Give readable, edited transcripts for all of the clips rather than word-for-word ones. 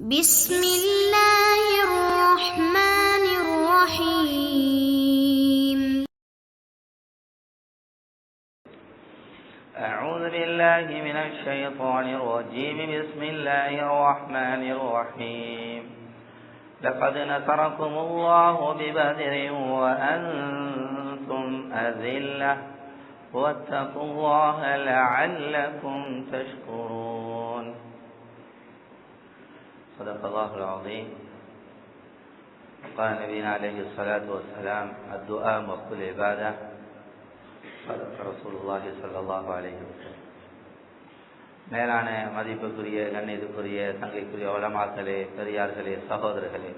بسم الله الرحمن الرحيم. أعوذ بالله من الشيطان الرجيم. بسم الله الرحمن الرحيم. لقد نصركم الله ببدر وأنتم أذلة واتقوا الله لعلكم تشكرون. صدق الله العظيم. قال نبينا عليه الصلاة والسلام: الدعاء مخ العبادة. صدق رسول الله صلى الله عليه وسلم. மேலான மதிப்புக்குரிய கண்ணியத்துக்குரிய தங்கைக்குரிய உலமாக்களே, பெரியார்களே, சகோதரர்களே,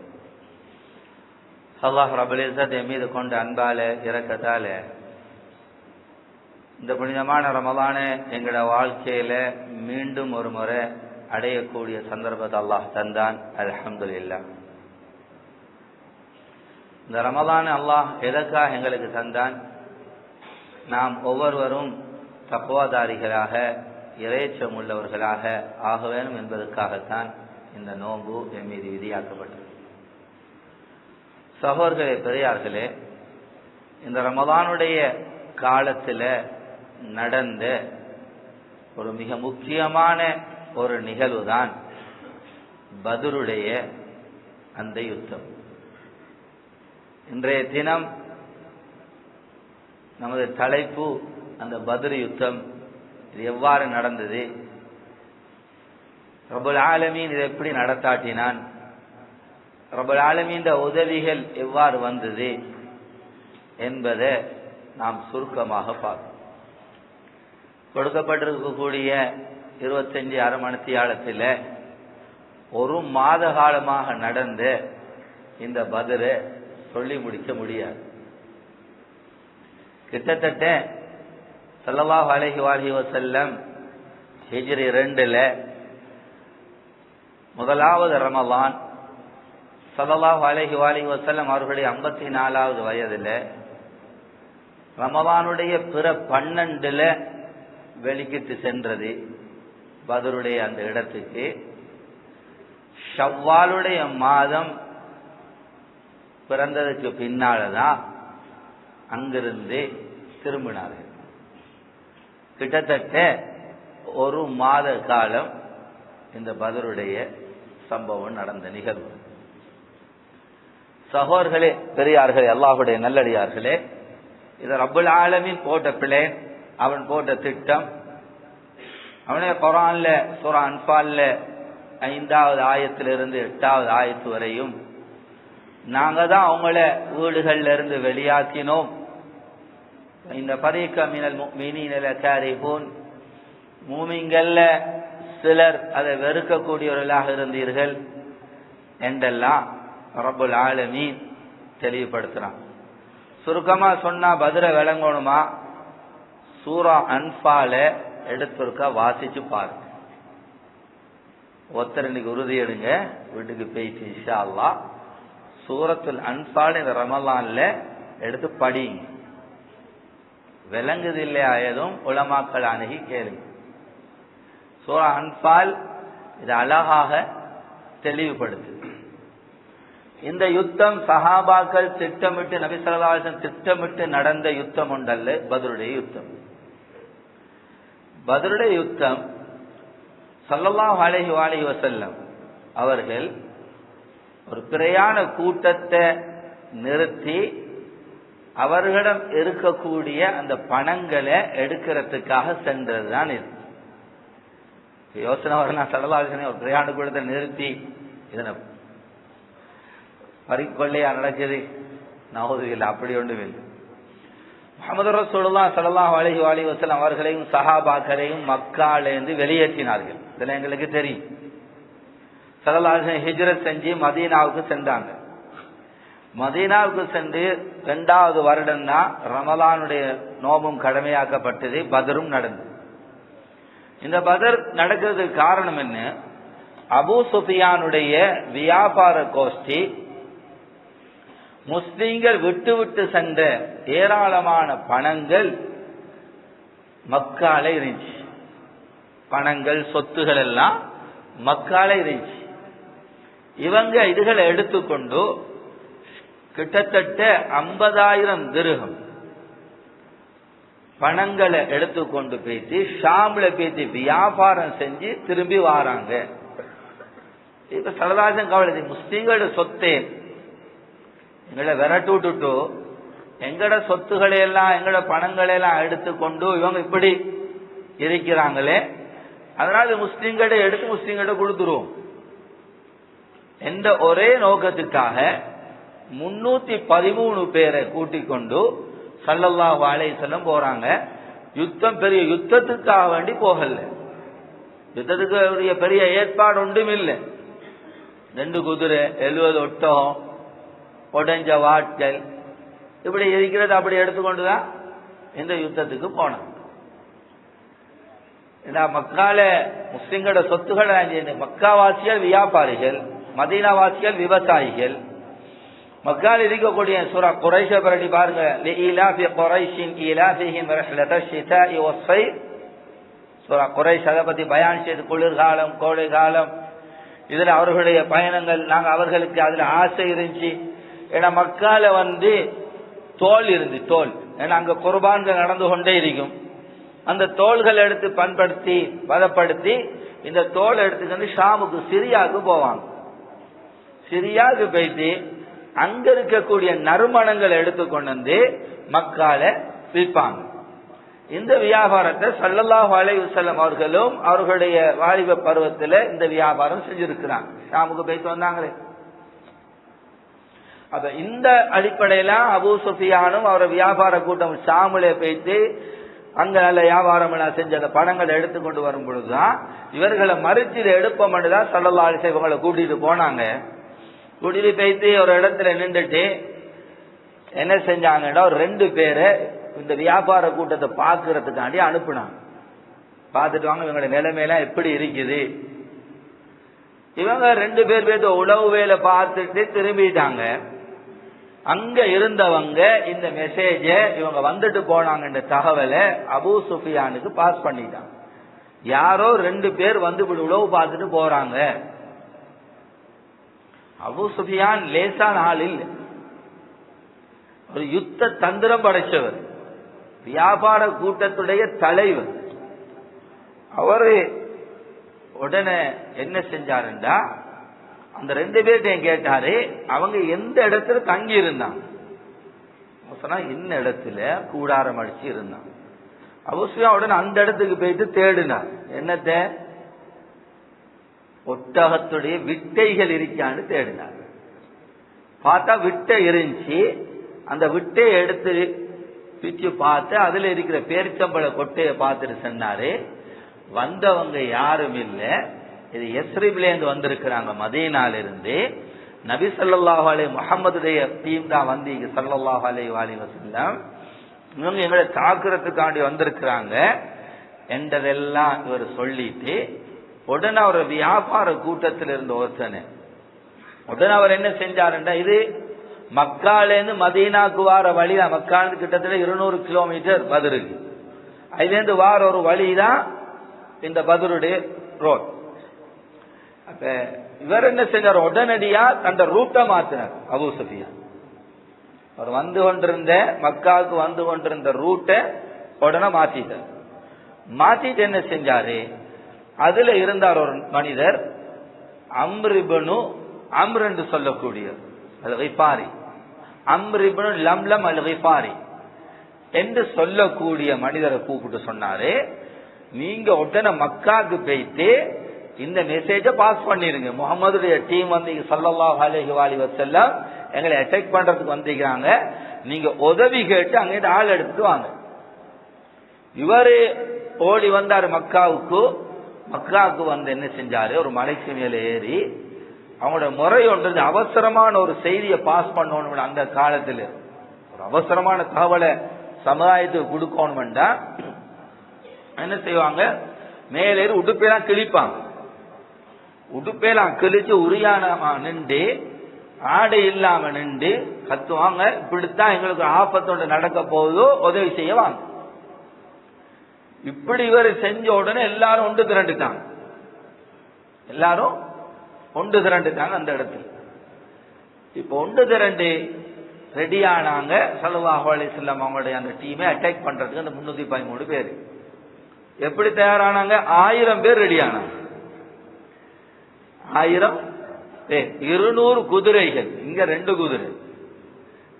அல்லாஹ் ரப்பல் இஸ்ஸத் மீது கொண்ட அன்பால இரக்கத்தால இந்த புனிதமான ரமலானை எங்களோட வாழ்க்கையில மீண்டும் ஒரு முறை அடையக்கூடிய சந்தர்ப்பத்தை அல்லாஹ் தந்தான். அல்ஹம்துலில்லாஹ். இந்த ரமலான் அல்லாஹ் எதற்காக எங்களுக்கு தந்தான்? நாம் ஒவ்வொருவரும் தக்வாதாரிகளாக, இறைச்சம் உள்ளவர்களாக ஆக வேண்டும் என்பதற்காகத்தான் இந்த நோன்பு என் மீது விதியாக்கப்பட்டது. சகோதரர்களே, பெரியார்களே, இந்த ரமலானுடைய காலத்தில் நடந்த ஒரு மிக முக்கியமான ஒரு நிகழ்வு தான் பத்ருடைய அந்த யுத்தம். இன்றைய தினம் நமது தலைப்பு அந்த பத்ர் யுத்தம். இது எவ்வாறு நடந்தது, ரப்பல் ஆலமீன் இதை எப்படி நடத்தாட்டினான், ரப்பல் ஆலமீன் உதவிகள் எவ்வாறு வந்தது என்பதை நாம் சுருக்கமாக பார்ப்போம். கொடுக்கப்பட்டிருக்கக்கூடிய 25 அரை மணித்தியாலத்தில் ஒரு மாத காலமாக நடந்த இந்த பத்ரை சொல்லி முடிக்க முடியாது. கிட்டத்தட்ட ஸல்லல்லாஹு அலைஹி வஸல்லம் ஹிஜ்ரி 2ல் முதலாவது ரமலான் ஸல்லல்லாஹு அலைஹி வஸல்லம் அவர்களுடைய 54வது வயதில் ரமலானுடைய பிற 12ல் வெளிக்கிட்டு சென்றது பத்ருடைய அந்த இடத்துக்கு. ஷவ்வாலுடைய மாதம் பிறந்ததுக்கு பின்னால்தான் அங்கிருந்து திரும்பினார்கள். கிட்டத்தட்ட ஒரு மாத காலம் இந்த பத்ருடைய சம்பவம் நடந்த நிகழ்வு. சகோதரர்களே, பெரியார்களே, அல்லாஹ்வுடைய நல்லடியார்களே, இது ரப்பல் ஆலமீன் போட்ட பிளான், அவன் போட்ட திட்டம். அவனே குர்ஆன்ல சூரா அன்ஃபால்ல 5வது ஆயத்திலிருந்து 8வது ஆயத்து வரையும் நாங்க தான் அவங்கள வீடுகள்ல இருந்து வெளியாக்கினோம். இந்த ஃபரீக மினல் முஃமினீன லகாரிஹூன், மூமின்கள்ல சிலர் அதை வெறுக்கக்கூடியவர்களாக இருந்தீர்கள் என்றெல்லாம் ரப்பல் ஆலமீன் தெளிவுபடுத்துறான். சுருக்கமா சொன்னா பத்ர விளங்கணுமா, சூரா அன்ஃபால எடுத்துருக்கா வாசிச்சு பாருங்க. ஒருத்தர் இன்னைக்கு உறுதி எடுங்க, வீட்டுக்கு போயிட்டு இன்ஷா அல்லாஹ் சூரத்துல் அன்ஃபால் இந்த ரமலான்ல எடுத்து படிங்க. விளங்குது இல்லையா எதுவும் உலமாக்கள் அணுகி கேளுங்க. சூரா அன்ஃபால் இது அழகாக தெளிவுபடுத்து. இந்த யுத்தம் சஹாபாக்கள் திட்டமிட்டு, நபி ஸல்லல்லாஹு அலைஹி வஸல்லம் திட்டமிட்டு நடந்த யுத்தம் உண்டல்ல பத்ருடைய யுத்தம். பத்ருடைய யுத்தம் ஸல்லல்லாஹு அலைஹி வஸல்லம் அவர்கள் ஒரு பிரயாண கூட்டத்தை நிறுத்தி அவர்களிடம் இருக்கக்கூடிய அந்த பணங்களை எடுக்கிறதுக்காக சென்றதுதான் இது. யோசனை வரலாம், ஸல்லல்லாஹு அலைஹி வஸல்லம் ஒரு பிரயாண கூட்டத்தை நிறுத்தி இதனை பறிக்கொள்ளையா நடக்குது, நவுதுபில்லாஹ், அப்படி ஒன்றும் இல்லை. முஹம்மது ரசூலுல்லாஹ் ஸல்லல்லாஹு அலைஹி வஸல்லம் அவர்களையும் சஹாபாக்களையும் மக்காலேருந்து வெளியேற்றினார்கள். இதெல்லாம் எங்களுக்கு தெரியும். ஸல்லல்லாஹு அலைஹி வஸல்லம் ஹிஜ்ரத் செஞ்சு மதீனாவுக்கு சென்றாங்க. மதீனாவுக்கு சென்று 2வது வருடம் தான் ரமலானுடைய நோம்பும் கடமையாக்கப்பட்டது, பத்ரும் நடந்தது. இந்த பத்ர் நடக்கிறதுக்கு காரணம் என்ன? அபூ சுஃபியானுடைய வியாபார கோஷ்டி முஸ்லிம்கள் விட்டு விட்டு சென்ற ஏராளமான பணங்கள் மக்கால இருந்துச்சு. பணங்கள், சொத்துகள் எல்லாம் மக்கால இருந்துச்சு. இவங்க இதுகளை எடுத்துக்கொண்டு கிட்டத்தட்ட 50,000 திர்ஹம் பணங்களை எடுத்துக்கொண்டு போயிட்டு ஷாம்ல போயிட்டு வியாபாரம் செஞ்சு திரும்பி வாராங்க. இப்ப சரதாசன் கவலை, முஸ்லீம்களோட சொத்தை எங்களை விரட்டு விட்டுட்டு எங்கட சொத்துக்களை எல்லாம் எங்கட பணங்களை எல்லாம் எடுத்துக்கொண்டு இவங்க இப்படி இருக்கிறாங்களே, அதனால முஸ்லீம்கிட்ட எடுத்து முஸ்லீம்கிட்ட கொடுத்துருவோம் என்ற ஒரே நோக்கத்துக்காக 313 பேரை கூட்டிக் கொண்டு ஸல்லல்லாஹு அலைஹி வஸல்லம் போறாங்க. யுத்தம் பெரிய யுத்தத்துக்காக வேண்டி போகல, யுத்தத்துக்கு பெரிய ஏற்பாடு ஒன்றும் இல்லை. 2 குதிரை, 70 ஒட்டகம், உடைஞ்ச வாட்கள் இப்படி இருக்கிறது அப்படி எடுத்துக்கொண்டுதான் இந்த யுத்தத்துக்கு போனாங்க. மக்கால முஸ்லிம்களோட சொத்துக்களை மக்காவாசிகள் வியாபாரிகள், மதீனாவாசிகள் விவசாயிகள். மக்கால் இருக்கக்கூடிய சூரா குரைஷ பரடி பாருங்க. லிஇலாஃபி குரைஷின் இலாஃபிஹிம் ரஹ்லத்தஷ் ஷிதாஇ வஸ்ஸைஃப். சூரா குரைஷ் அதை பத்தி பயான் செய்து குளிர்காலம் கோடை காலம் இதுல அவர்களுடைய பயணங்கள், நாங்க அவர்களுக்கு அதுல ஆசை இருந்துச்சு. ஏன்னா மக்கால தோல் இருந்து தோல், ஏன்னா அங்க குர்பான்கள் நடந்து கொண்டே இருக்கும். அந்த தோள்கள் எடுத்து பண்படுத்தி பதப்படுத்தி இந்த தோல் எடுத்துக்கிட்டு ஷாமுக்கு சிரியாவுக்கு போவாங்க. சிரியாவுக்கு போயிட்டு அங்க இருக்கக்கூடிய நறுமணங்களை எடுத்துக்கொண்டு வந்து மக்கால விற்பாங்க. இந்த வியாபாரத்தை ஸல்லல்லாஹு அலைஹி வஸல்லம் அவர்களும் அவர்களுடைய வாலிப பருவத்தில் இந்த வியாபாரம் செஞ்சிருக்கிறாங்க. ஷாமுக்கு போயிட்டு வந்தாங்களே. அப்ப இந்த அடிப்படையில அபூ சுஃபியானும் அவர வியாபார கூட்டம் ஷாமுலே போயிட்டு அங்க நல்ல வியாபாரம் எல்லாம் செஞ்ச அந்த பணங்களை எடுத்துக்கொண்டு வரும் பொழுதுதான் இவர்களை மறுத்து எடுப்போம் தான் ஸல்லல்லாஹு அலைஹி வஸல்லம் இவங்களை கூட்டிட்டு போனாங்க. கூட்டிட்டு போயிட்டு ஒரு இடத்துல நின்றுட்டு என்ன செஞ்சாங்கன்னா ஒரு 2 பேரை இந்த வியாபார கூட்டத்தை பாக்குறதுக்காண்டி அனுப்புனாங்க. பார்த்துட்டு வாங்க இவங்களோட நிலைமையெல்லாம் எப்படி இருக்குது. இவங்க 2 பேர் போயிட்டு உளவு வேலை பார்த்துட்டு திரும்பிட்டாங்க. அங்க இருந்தவங்க இந்த மெசேஜ இவங்க வந்துட்டு போனாங்க தகவலை அபூ சுஃபியானுக்கு பாஸ் பண்ணிட்டாங்க. யாரோ 2 பேர் வந்து உளவு பார்த்துட்டு போறாங்க. அபூ சுஃபியான் லேசான ஆள் இல்லை, ஒரு யுத்த தந்திரம் படைச்சவர், வியாபார கூட்டத்துடைய தலைவர். அவரு உடனே என்ன செஞ்சாருண்டா அந்த 2 பேர்ட்டையும் கேட்டாரு அவங்க எந்த இடத்துல தங்கி இருந்தாங்க. இன்ன இடத்துல கூடாரம் அடிச்சு இருந்தாங்க. அவசியம் உடனே அந்த இடத்துக்கு போயிட்டு தேடினார். என்னத்த? ஒட்டகத்துடைய விட்டைகள் இருக்கான்னு தேடினார். பார்த்தா விட்டை இருந்துச்சு. அந்த விட்டையை எடுத்து பிச்சு பார்த்து அதுல இருக்கிற பேரிச்சம்பழ கொட்டையை பார்த்துட்டு சொன்னாரு, வந்தவங்க யாரும் இல்லை, இது யஸ்ரிப்லேருந்து வந்திருக்கிறாங்க, மதீனால இருந்து. நபி ஸல்லல்லாஹு அலைஹி முஹம்மதுடைய டீம் தான் வந்தீங்க ஸல்லல்லாஹு அலைஹி வஸல்லம். இவங்க எங்களை தாக்குறதுக்காண்டி வந்திருக்கிறாங்க என்றதெல்லாம் இவர் சொல்லிட்டு உடனே அவர் வியாபார கூட்டத்தில் இருந்த ஒருத்தனை உடனே அவர் என்ன செஞ்சாருண்டா, இது மக்காலேருந்து மதீனாக்கு வார வழி தான். மக்காலேருந்து கிட்டத்தட்ட 200 கிலோமீட்டர் பத்ருக்கு. அதுலேருந்து வார ஒரு வழிதான் இந்த பத்ருடைய ரோட். அப்ப இவர் என்ன செஞ்சார், உடனடியா தன் ரூட்டை மாத்தினார். அபூ சுஃபியான் அவர் வந்து கொண்டிருந்த மக்காவுக்கு வந்து கொண்டிருந்த ரூட்டை உடனே மாத்திட்டார். மாத்திட்டு என்ன செஞ்சாரு, அதுல இருந்தார் ஒரு மனிதர் அம்ர் இப்னு அம்ர் என்று சொல்லக்கூடிய அல் கிஃபாரி, அம்ர் இப்னு லம்லம் அல் கிஃபாரி என்று சொல்லக்கூடிய மனிதரை கூப்பிட்டு சொன்னாரு, நீங்க உடனே மக்காவுக்கு போயிட்டு இந்த மெசேஜ பாஸ் பண்ணிருங்க. முகமதுடைய டீம் வந்து ஸல்லல்லாஹு அலைஹி வஸல்லம் எங்களை அட்டாக் பண்றதுக்கு வந்திருக்காங்க, நீங்க உதவி கேட்டு அங்கிட்ட ஆள் எடுத்துட்டு வாங்க. இவரு ஓடி வந்தாரு மக்காவுக்கு. மக்காவுக்கு வந்து என்ன செஞ்சாரு, ஒரு மலைக்கு மேல ஏறி அவங்களோட முறை ஒன்றது அவசரமான ஒரு செய்தியை பாஸ் பண்ணணும். அந்த காலத்துல ஒரு அவசரமான தகவலை சமுதாயத்துக்கு கொடுக்கணும்டா என்ன செய்வாங்க, மேலேறி உடுப்பெல்லாம் கிழிப்பாங்க. உடுப்பெல்லாம் கிழிச்சு உரியானமா நின்று ஆடை இல்லாம நின்று கத்துவாங்க, இப்படித்தான் எங்களுக்கு ஆபத்தோடு நடக்க போகுதோ உதவி செய்ய வாங்க. இப்படி இவர் செஞ்ச உடனே எல்லாரும் ஒன்று திரண்டுட்டாங்க. எல்லாரும் ஒன்று திரண்டுட்டாங்க அந்த இடத்துல. இப்ப ஒன்று திரண்டு ரெடியானாங்க. ஸல்லல்லாஹு அலைஹி வஸல்லம் அவங்களுடைய அந்த டீமை அட்டாக் பண்றதுக்கு அந்த 313 பேர் எப்படி தயாரானாங்க? 1000 பேர் ரெடியானாங்க. 1000 பேர், 200 குதிரைகள், இங்க 2 குதிரை,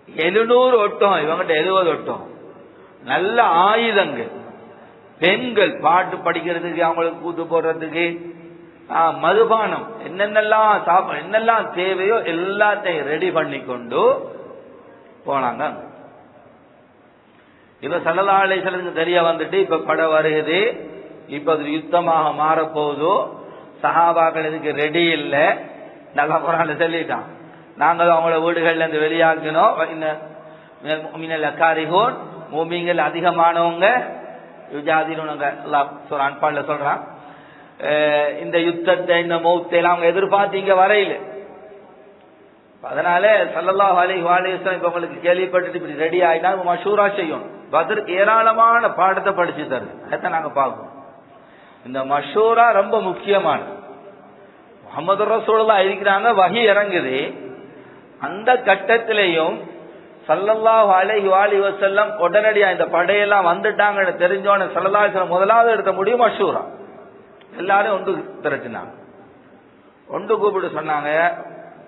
700 ஒட்டகம், இவங்கிட்ட 70 ஒட்டகம், நல்ல ஆயுதங்கள், பெண்கள் பாட்டு படிக்கிறதுக்கு, அவங்களுக்கு கூத்து போடுறதுக்கு, மதுபானம், என்னென்னலாம் தேவையோ எல்லாத்தையும் ரெடி பண்ணி கொண்டு போனாங்க. இப்ப ஸல்லல்லாஹு அலைஹி வஸல்லம் தெரிய வந்துட்டு இப்ப படை வருகுது, இப்ப அது யுத்தமாக மாறப்போகுதோ, சஹாபாக்கள் இதுக்கு ரெடி இல்லை. நல்லா குர்ஆன்ல சொல்லிட்டான், நாங்கள் அவங்கள வீடுகள்ல இருந்து வெளியாக்கணும். மூமின்கள் அதிகமானவங்க யுஜாதிலுனங்க அல்லாஹ் சூரா அன்பால்ல சொல்றான், இந்த யுத்தத்தை இந்த மௌத்தை எல்லாம் அவங்க எதிர்பார்த்தீங்க வரையில. அதனால ஸல்லல்லாஹு அலைஹி வஸல்லம் இப்ப உங்களுக்கு கேள்விப்பட்டுட்டு இப்படி ரெடி ஆயிட்டா மஷூரா செய்யணும். பத்ர் ஏராளமான பாடத்தை படிச்சு தருது, அதான் நாங்க பார்க்கணும். இந்த மஷூரா ரொம்ப முக்கியமானது. முஹம்மது ரசூலுல்லாஹ் இருக்கிறாங்க, வஹி இறங்குது. அந்த கட்டத்திலையும் ஸல்லல்லாஹு அலைஹி வஸல்லம் உடனடியா இந்த படையெல்லாம் வந்துட்டாங்கன்னு தெரிஞ்சோன்னு ஸல்லல்லாஹு அலைஹி வஸல்லம் முதலாவது எடுத்த முடிவு மஷூரா. எல்லாரும் ஒன்று திரட்டினாங்க, ஒன்று கூப்பிட்டு சொன்னாங்க,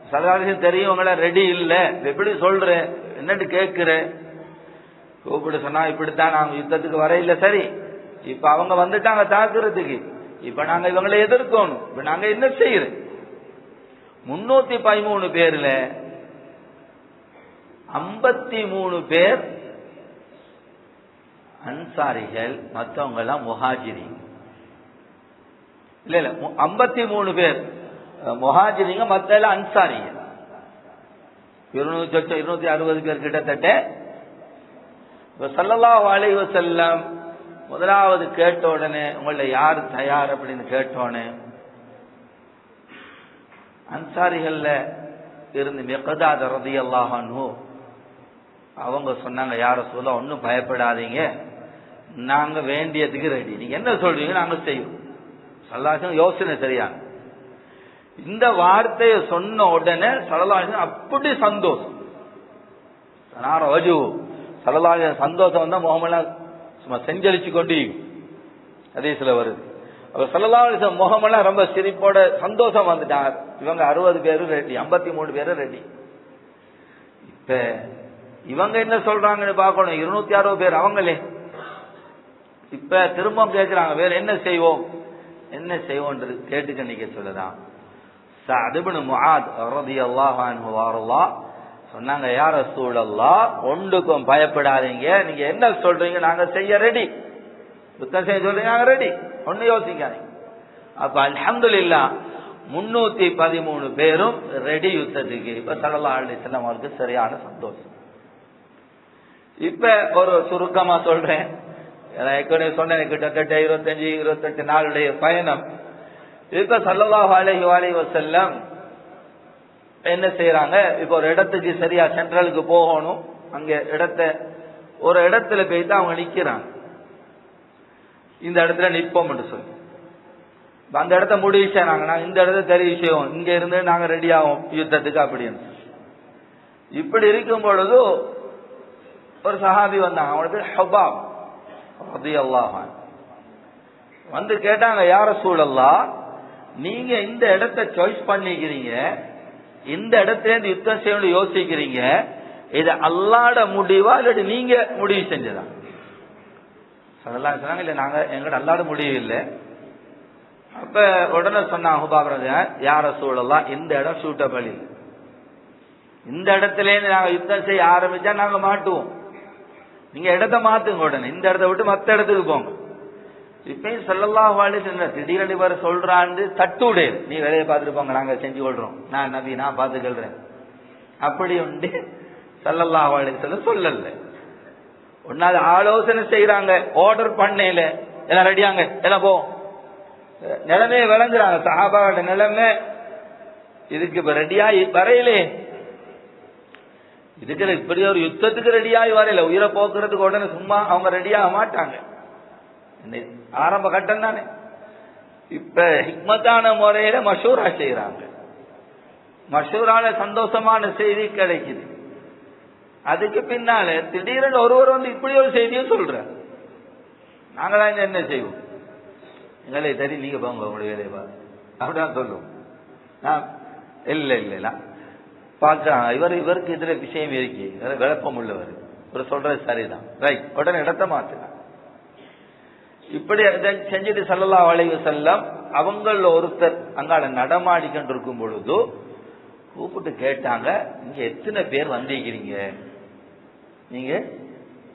ஸல்லல்லாஹு அலைஹி வஸல்லம் தெரியும் உங்களை ரெடி இல்லை, எப்படி சொல்றேன் என்னன்னு கேட்கிறேன். கூப்பிட்டு சொன்னா, இப்படித்தான் நாங்க யுத்தத்துக்கு வர இல்லை, சரி இப்ப அவங்க வந்துட்டாங்க தாக்குறதுக்கு, இப்ப நாங்க இவங்களை எதிர்க்கணும், இப்ப நாங்க என்ன செய்யறோம்? 313 பேர்ல 53 பேர் அன்சாரிகள், மற்றவங்க எல்லாம் முஹாஜிரி. இல்ல 53 பேர் முஹாஜிரிங்க, மற்ற எல்லாம் அன்சாரிங்க. 260 பேர் கிட்டத்தட்ட. ஸல்லல்லாஹு அலைஹி வஸல்லம் முதலாவது கேட்ட உடனே உங்களை யார் தயார் அப்படின்னு கேட்டோன்னு அன்சாரிகள்ல இருந்து மிக்தாத் ரலியல்லாஹு அன்ஹு அவங்க சொன்னாங்க, யார சொல்ல ஒன்னும் பயப்படாதீங்க, நாங்க வேண்டியதுக்கு ரெடி, நீங்க என்ன சொல்றீங்க நாங்க செய்வோம். ஸல்லல்லாஹு அலைஹி வஸல்லம் யோசனை சரியான இந்த வார்த்தையை சொன்ன உடனே ஸல்லல்லாஹு அலைஹி வஸல்லம் அப்படி சந்தோஷம், ஸல்லல்லாஹு அலைஹி வஸல்லம் சந்தோஷம் வந்தா முகமெல்லாம் சும்மா செஞ்சலிச்சு கொண்டு ஹதீஸ்ல வருது. அப்ப ஸல்லல்லாஹு அலைஹி வஸல்லம் முகமெல்லாம் ரொம்ப சிரிப்போட சந்தோஷம் வந்துட்டாங்க. இவங்க 60 பேரும் ரெடி, 53 பேரும் ரெடி. இப்ப இவங்க என்ன சொல்றாங்கன்னு பார்க்கணும். 260 பேர் அவங்களே இப்ப திரும்ப கேட்கிறாங்க, வேற என்ன செய்வோம், என்ன செய்வோன்றது கேட்டுக்க நீங்க சொல்லலாம். சஅத் இப்னு முஆத் ரலியல்லாஹு அன்ஹு வாரல்லாஹ் சொன்னாங்க, யா ரசூலல்லாஹ் ஒன்றுக்கும் பயப்படாதீங்க, நீங்க என்ன சொல்றீங்க நாங்க செய்ய ரெடி, யுத்தம் செய்ய சொல்றீங்க நாங்க ரெடி, ஒன்னு யோசிக்காதீங்க. அப்ப அல்ஹம்துலில்லாஹ் 313 பேரும் ரெடி யுத்தத்துக்கு. இப்ப ஸல்லல்லாஹு அலைஹி வஸல்லம் அவருக்கு சரியான சந்தோஷம். இப்ப ஒரு சுருக்கமா சொல்றேன், ஏற்கனவே சொன்னேன், கிட்டத்தட்ட 25-28 நாளுடைய பயணம். இப்ப ஸல்லல்லாஹு அலைஹி வஸல்லம் என்ன செய்யறாங்க, இப்ப ஒரு இடத்துக்கு சரியா சென்ட்ரலுக்கு போகணும், அங்க ஒரு இடத்துல போயிட்டு அவங்க நிக்கிறாங்க, இந்த இடத்துல நிற்போம் என்று சொல்லி அந்த இடத்த முடிவு செய்யறாங்க, நாங்க இந்த இடத்த தெரிவு செய்வோம், இங்க இருந்து நாங்க ரெடி ஆகும் யுத்தத்துக்கு அப்படின்னு. இப்படி இருக்கும் பொழுது ஒரு சஹாபி வந்தாங்க, அவங்களுக்கு ஹுபாப் ரலியல்லாஹு அன்ஹு வந்து கேட்டாங்க, யா ரசூலல்லாஹ் நீங்க இந்த இடத்தை சாய்ஸ் பண்ணிக்கிறீங்க, இந்த இடத்துல யுத்தம் செய்யணும்னு யோசிக்கிறீங்க, இது அல்லாஹ்வோட முடிவா இல்லாட்டி நீங்க முடிவு செஞ்சதா? ஸல்லல்லாஹு அலைஹி வஸல்லம் இல்ல, நாங்க எங்கட அல்லாஹ்வோட முடிவு இல்லை. அப்ப உடனே சொன்னாங்க ஹுபாப் ரலியல்லாஹு, யா ரசூலல்லாஹ் இந்த இடம் சூட்டபிள் இல்லை, இந்த இடத்துல இருந்து நாங்க யுத்தம் செய்ய ஆரம்பிச்சா நாங்க மாட்டுவோம், நீங்க இடத்தை மாத்துங்க, உடனே இந்த இடத்த விட்டு மத்த இடத்துக்கு போங்க. இப்பயும் ஸல்லல்லாஹு அலைஹி வஸல்லம் திடீர்னு வர சொல்றான்னு தட்டுடே, நீ வேலையை பார்த்துட்டு போங்க, நாங்க செஞ்சு கொள்றோம், நான் நபி நான் பார்த்துக்கொள்றேன் அப்படி உண்டு ஸல்லல்லாஹு அலைஹி வஸல்லம் சொல்லல. ஒன்னாவது ஆலோசனை செய்யறாங்க, ஆர்டர் பண்ணல, எல்லாம் ரெடியாங்க, எல்லாம் போ, நிலைமையை விளங்குறாங்க சஹாபாவோட நிலைமை. இதுக்கு இப்ப ரெடியாகி வரையிலே, இதுக்கு இப்படி ஒரு யுத்தத்துக்கு ரெடியாகி வரையில, உயிரை போக்குறதுக்கு உடனே சும்மா அவங்க ரெடியாக மாட்டாங்க, ஆரம்ப கட்டம் தானே. இப்ப ஹிக்மத்தான முறையில மஷூரா செய்யறாங்க, மஷூரால சந்தோஷமான செய்தி கிடைக்குது. அதுக்கு பின்னால திடீரென்று ஒருவர் வந்து இப்படி ஒரு செய்தியும் சொல்ற, நாங்களா என்ன செய்வோம்? எங்களே தெரியும், நீங்க போங்க உங்களுடைய வேலையை பாரு அப்படிதான் சொல்லுவோம். இல்ல பார்க்கிறாங்க, இவருக்கு இதுல விஷயம் இருக்கு, விளப்பம் உள்ளவர், இவர் சொல்றது சரிதான், ரைட், உடனே இடத்த மாத்துறாங்க. இப்படி செஞ்சுட்டு ஸல்லல்லாஹு அலைஹி வஸல்லம் அவங்கள ஒருத்தர் அங்கால நடமாடிக்கிட்டு இருக்கும் பொழுது கூப்பிட்டு கேட்டாங்க, நீங்க எத்தனை பேர் வந்திருக்கிறீங்க, நீங்க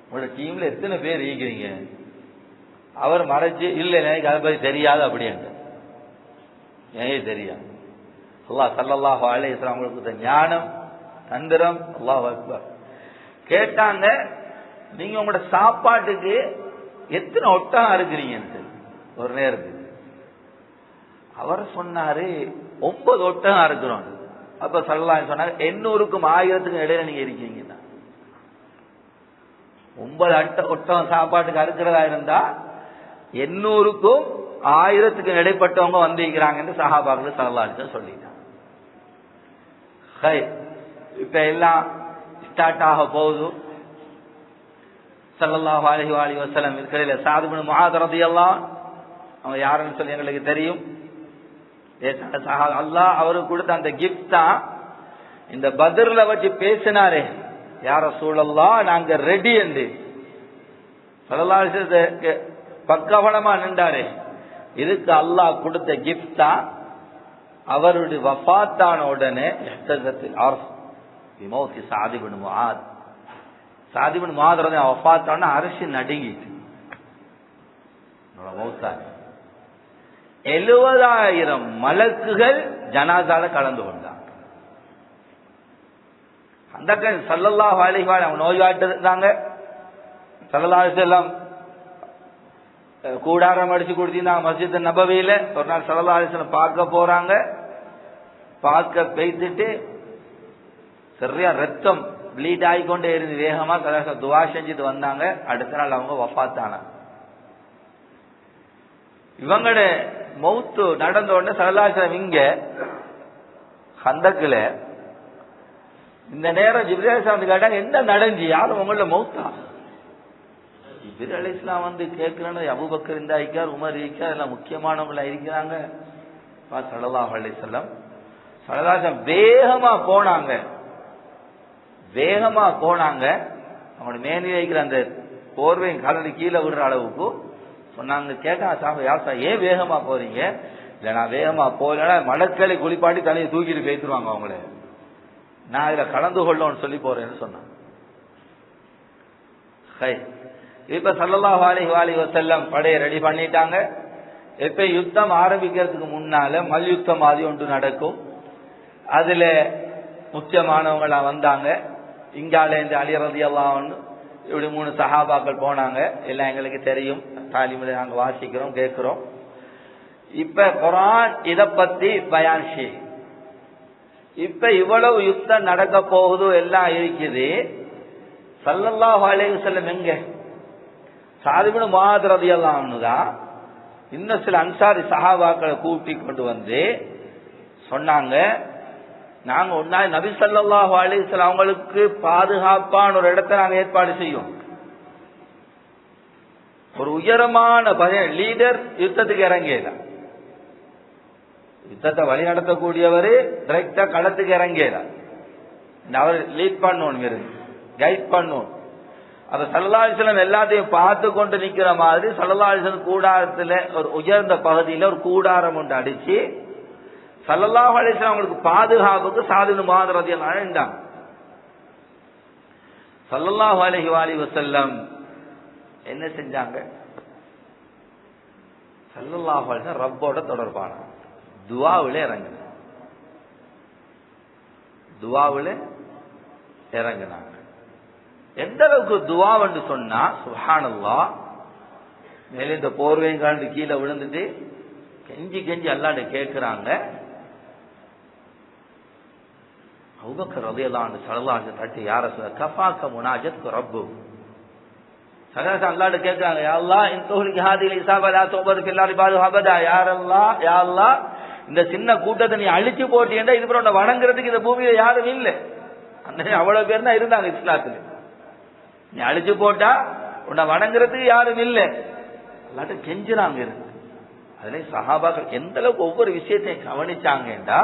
உங்களோட டீம்ல எத்தனை பேர் இருக்கிறீங்க? அவர் மறைச்சு, இல்ல எனக்கு அதை பத்தி தெரியாது அப்படின்ட்டு. ஏன் தெரியாது? அல்லாஹ் ஸல்லல்லாஹு அலைஹி வஸல்லம் அவங்களுக்கு ஞானம் தந்திரம். அல்லாஹ் அக்பர். கேட்டாங்க, நீங்க உங்களோட சாப்பாட்டுக்கு எத்தனை ஒட்டகம் இருக்கிறீங்கன்னு ஒரு நேரத்துக்கு. அவர் சொன்னாரு 9 ஒட்டகம் இருக்கிறோம். அப்ப ஸல்லல்லாஹு சொன்னாங்க, 800க்கும் 1000க்கும் இடையில நீங்க இருக்கீங்க. 9 ஒட்டகம் சாப்பாட்டுக்கு அறுக்கிறதா இருந்தா 800க்கும் 1000க்கும் இடைப்பட்டவங்க வந்திருக்கிறாங்க சஹாபாக்கள் ஸல்லல்லாஹு அலைஹி வஸல்லம் சொல்லிட்டாங்க. இப்ப எல்லாம் ஸ்டார்ட் ஆக போகுது. ஸல்லல்லாஹு அலைஹி வஸல்லம் இருக்கிற ஸஅத் இப்னு முஆத் ரலியல்லாஹு அவங்க யாருன்னு சொல்லி எங்களுக்கு தெரியும். அல்லாஹ் அவருக்கு கொடுத்த அந்த கிஃப்ட் தான் இந்த பத்ர்ல வச்சு பேசினாரே, யா ரசூலல்லாஹ் நாங்க ரெடி என்று ஸல்லல்லாஹு அலைஹி வஸல்லம் பக்கவனமா நின்றாரே, இதுக்கு அல்லாஹ் கொடுத்த கிஃப்ட் தான். அவருடைய வஃபாத்தான உடனே இஹ்தஸத்தில் அர்ஸ் பிமௌத்தி ஸஅத் இப்னு முஆத். ஸஅத் இப்னு முஆத் ரலியல்லாஹு வஃபாத்தான அர்ஷ் நடுங்கிட்டு மௌத்தான 70,000 மலக்குகள் ஜனாசால கலந்து கொண்டாங்க. அந்த ஸல்லல்லாஹு அலைஹி வஸல்லம் அவங்க நோய்வாட்டு இருந்தாங்க. ஸல்லல்லாஹு அலைஹி வஸல்லம் கூடாரம் அடிச்சு கொடுத்திருந்தாங்க மஸ்ஜித் நபவியில. ஒரு நாள் ஸல்லல்லாஹு அலைஹி வஸல்லம் பார்க்க போறாங்க. பார்க்க பெய்துட்டு சரியா ரத்தம் ப்ளீட் ஆகிக்கொண்டே இருந்து வேகமா துவா செஞ்சுட்டு வந்தாங்க. அடுத்த நாள் அவங்க வஃபாத்தானாங்க. இவங்களோட மௌத்து நடந்த உடனே ஸல்லல்லாஹு அலைஹி வஸல்லம் இங்க ஹந்தக்ல இந்த நேரம் ஜிப்ரீல் அலைஹிஸ்ஸலாம் கேட்டாங்க, என்ன நடந்துச்சு, யாரும் உங்களோட மௌத்தா? ஜிப்ரீல் அலைஹிஸ்ஸலாம் வந்து கேட்கிறேன்னு அபூபக்கர் இருந்தார், உமர் இருக்கார், எல்லாம் முக்கியமானவங்களா இருக்கிறாங்க. ஸல்லல்லாஹு அலைஹி வஸல்லம் வேகமா போனாங்க. அவங்களோட மேனில் வைக்கிற அந்த போர்வையும் காலடி கீழே விடுற அளவுக்கு சொன்னாங்க. கேட்டாங்க, சாஹிப் யார் சார் ஏன் வேகமா போறீங்க? இல்ல நான் வேகமா போகலன்னா மலக்களை குளிப்பாட்டி தலையை தூக்கிட்டு பேசிடுவாங்க அவங்கள, நான் இதுல கலந்து கொள்ளணும்னு சொல்லி போறேன்னு சொன்னாங்க. இப்ப ஸல்லல்லாஹு அலைஹி வஸல்லம் படையை ரெடி பண்ணிட்டாங்க. இப்ப யுத்தம் ஆரம்பிக்கிறதுக்கு முன்னால மல்யுத்தம் ஆதி ஒன்று நடக்கும். அதுல முக்கியமானவங்களா வந்தாங்க. இங்கால இந்த அலி ரலியல்லாஹு அன்ஹு இப்படி 3 சஹாபாக்கள் போனாங்க. எல்லாம் எங்களுக்கு தெரியும், தாலிமில் நாங்க வாசிக்கிறோம் கேட்கிறோம். இப்ப குர்ஆன் இத பத்தி பயான் செய்யுது. இப்ப இவ்வளவு யுத்தம் நடக்க போகுது, எல்லாம் இருக்குது. ஸல்லல்லாஹு அலைஹி வஸல்லம் எங்க? ஸஅத் இப்னு முஆத் ரலியல்லாஹு அன்ஹு தான் இன்னும் சில அன்சாரி சஹாபாக்களை கூட்டி கொண்டு வந்து சொன்னாங்க, நாங்க ஒரு நாள் நபி ஸல்லல்லாஹு அலைஹி வஸல்லம் அவங்களுக்கு பாதுகாப்பான ஒரு இடத்தை நாங்க ஏற்பாடு செய்யும். ஒரு உயரமான லீடர் யுத்தத்துக்கு இறங்கியல, யுத்தத்தை வழி நடத்தக்கூடியவர் டைரக்டா களத்துக்கு இறங்கியல, அவர் லீட் பண்ணணும், கைட் பண்ணணும். அத ஸல்லல்லாஹு அலைஹி வஸல்லம் எல்லாத்தையும் பார்த்து கொண்டு நிக்கிற மாதிரி ஸல்லல்லாஹு அலைஹி வஸல்லம் கூடாரத்துல ஒரு உயர்ந்த பகுதியில ஒரு கூடாரம் ஒன்று அடிச்சு ஸல்லல்லாஹு அலைஹி வஸல்லம் அவங்களுக்கு பாதுகாப்புக்கு ஸஅத் இப்னு முஆத் ரலியல்லாஹு அன்ஹு இருந்தாங்க. ஸல்லல்லாஹு அலைஹி வஸல்லம் என்ன செஞ்சாங்க? ஸல்லல்லாஹு அலைஹி வஸல்லம் ரப்போட தொடர்பான துஆவிலே இறங்கினாங்க. எந்த அளவுக்கு துஆ வந்து சொன்னா, சுப்ஹானல்லாஹ், மேலே இந்த போர்வையும் கலந்து கீழே விழுந்துட்டு கெஞ்சி அல்லாஹ்ட்ட கேட்கிறாங்க. அபூபக்கர் ரலியல்லாஹு அன்ஹு ஸல்லல்லாஹு அலைஹி வஸல்லம் தட்டி, யா ரசூலல்லாஹ் கஃபாக முனாஜத்துக்கு ரப்பு, ஸல்லல்லாஹு அல்லாஹ்ட்ட கேட்கிறாங்க, யா அல்லாஹ் இன் துஹ்லிக ஹாதிஹில் இஸாபா லா துபது ஃபில் அர்தி பாது அபதா, யா அல்லாஹ் இந்த சின்ன கூட்டத்தை நீ அழிச்சு போட்டீங்கன்னா இதுக்கு உன்னை வணங்குறதுக்கு இந்த பூமியில யாரும் இல்லை. அந்த அவ்வளவு பேர் தான் இருந்தாங்க இஸ்லாத்துல. நீ அழிச்சு போட்டா உன்னை வணங்குறதுக்கு யாரும் இல்லை. அல்லாட்ட கெஞ்சுறாங்க இருக்கு. அதுல சஹாபாக்கள் எந்த அளவுக்கு ஒவ்வொரு விஷயத்தையும் கவனிச்சாங்கடா,